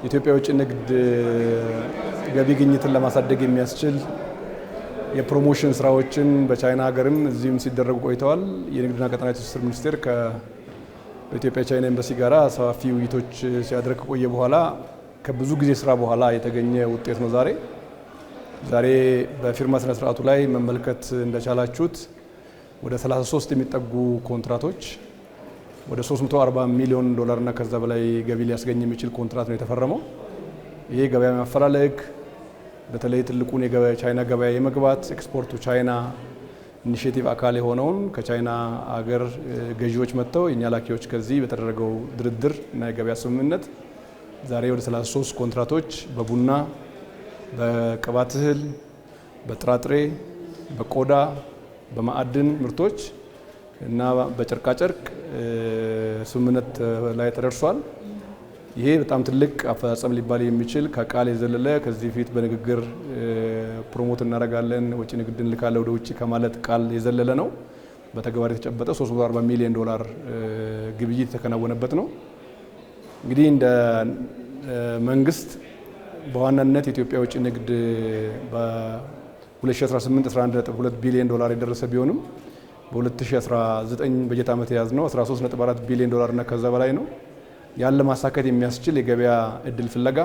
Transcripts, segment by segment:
ኢትዮጵያ ውጭ ንግድ ገቢ ግኝትን ለማሳደግ የሚያስችል የፕሮሞሽን ስራዎችን በቻይና ሀገርም እዚህም ሲደረጉ ቆይተዋል። የንግድና ቀጠናዊ ትስስር ሚኒስቴር በኢትዮጵያ ቻይና ኤምባሲ ጋራ ሰፋፊ ውይይቶች ሲያደርግ ከቆየ በኋላ ከብዙ ጊዜ ስራ በኋላ የተገኘ ውጤት ነው። ዛሬ በፊርማ ስነ ስርዓቱ ላይ መመልከት እንደቻላችሁት ወደ 33 የሚጠጉ ኮንትራቶች ወደ 340 ሚሊዮን ዶላር እና ከዛ በላይ ገቢ ሊያስገኝ የሚችል ኮንትራት ነው የተፈረመው። ይሄ ገበያ ማፈላለግ በተለይ ትልቁን የቻይና ገበያ የመግባት ኤክስፖርቱ ቻይና ኢኒሺዬቲቭ አካል የሆነውን ከቻይና ሀገር ገዢዎች መጥተው የኛ ላኪዎች ከዚህ በተደረገው ድርድር እና የገበያ ስምምነት ዛሬ ወደ 33 ኮንትራቶች በቡና፣ በቅባት እህል፣ በጥራጥሬ፣ በቆዳ፣ በማዕድን ምርቶች እና በጨርቃጨርቅ ስምምነት ላይ ተደርሷል። ይሄ በጣም ትልቅ አፈጻጸም ሊባል የሚችል ከቃል የዘለለ ከዚህ ፊት በንግግር ፕሮሞት እናደርጋለን ወጪ ንግድ እንልካለን ወደ ውጪ ከማለት ቃል የዘለለ ነው። በተግባር የተጨበጠ 340 ሚሊዮን ዶላር ግብይት የተከናወነበት ነው። እንግዲህ እንደ መንግስት በዋናነት የኢትዮጵያ ውጪ ንግድ በ2018 11.2 ቢሊዮን ዶላር የደረሰ ቢሆንም በ2019 በጀት ዓመት የያዝነው 13.4 ቢሊዮን ዶላር እና ከዛ በላይ ነው። ያን ለማሳካት የሚያስችል የገበያ እድል ፍለጋ፣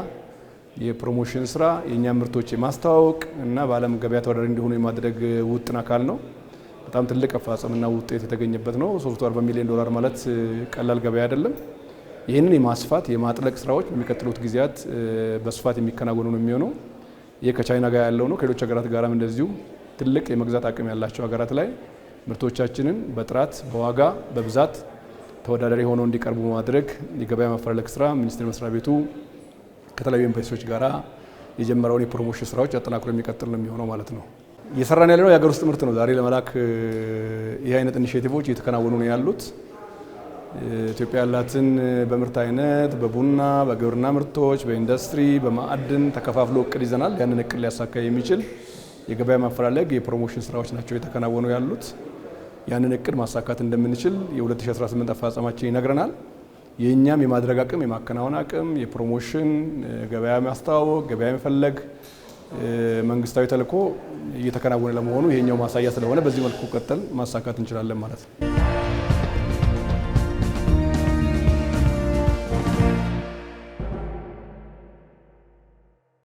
የፕሮሞሽን ስራ፣ የኛ ምርቶች የማስተዋወቅ እና በዓለም ገበያ ተወዳዳሪ እንዲሆኑ የማድረግ ውጥን አካል ነው። በጣም ትልቅ አፈጻጸምና ውጤት የተገኘበት ነው። 340 ሚሊዮን ዶላር ማለት ቀላል ገበያ አይደለም። ይህንን የማስፋት የማጥለቅ ስራዎች በሚቀጥሉት ጊዜያት በስፋት የሚከናወኑ ነው የሚሆነው። ይህ ከቻይና ጋር ያለው ነው። ከሌሎች ሀገራት ጋራም እንደዚሁ ትልቅ የመግዛት አቅም ያላቸው ሀገራት ላይ ምርቶቻችንን በጥራት በዋጋ በብዛት ተወዳዳሪ ሆነው እንዲቀርቡ ማድረግ የገበያ ማፈላለግ ስራ ሚኒስቴር መስሪያ ቤቱ ከተለያዩ ኤምባሲዎች ጋራ የጀመረውን የፕሮሞሽን ስራዎች አጠናክሮ የሚቀጥል ነው የሚሆነው ማለት ነው። እየሰራን ያለነው የሀገር ውስጥ ምርት ነው። ዛሬ ለመላክ ይህ አይነት ኢኒሼቲቮች እየተከናወኑ ነው ያሉት። ኢትዮጵያ ያላትን በምርት አይነት በቡና፣ በግብርና ምርቶች፣ በኢንዱስትሪ፣ በማዕድን ተከፋፍሎ እቅድ ይዘናል። ያንን እቅድ ሊያሳካ የሚችል የገበያ ማፈላለግ የፕሮሞሽን ስራዎች ናቸው የተከናወኑ ያሉት። ያንን እቅድ ማሳካት እንደምንችል የ2018 አፈጻጸማችን ይነግረናል። የኛም የማድረግ አቅም የማከናወን አቅም የፕሮሞሽን ገበያ ማስተዋወቅ ገበያ መፈለግ መንግስታዊ ተልዕኮ እየተከናወነ ለመሆኑ ይሄኛው ማሳያ ስለሆነ በዚህ መልኩ ቀጥል ማሳካት እንችላለን ማለት ነው።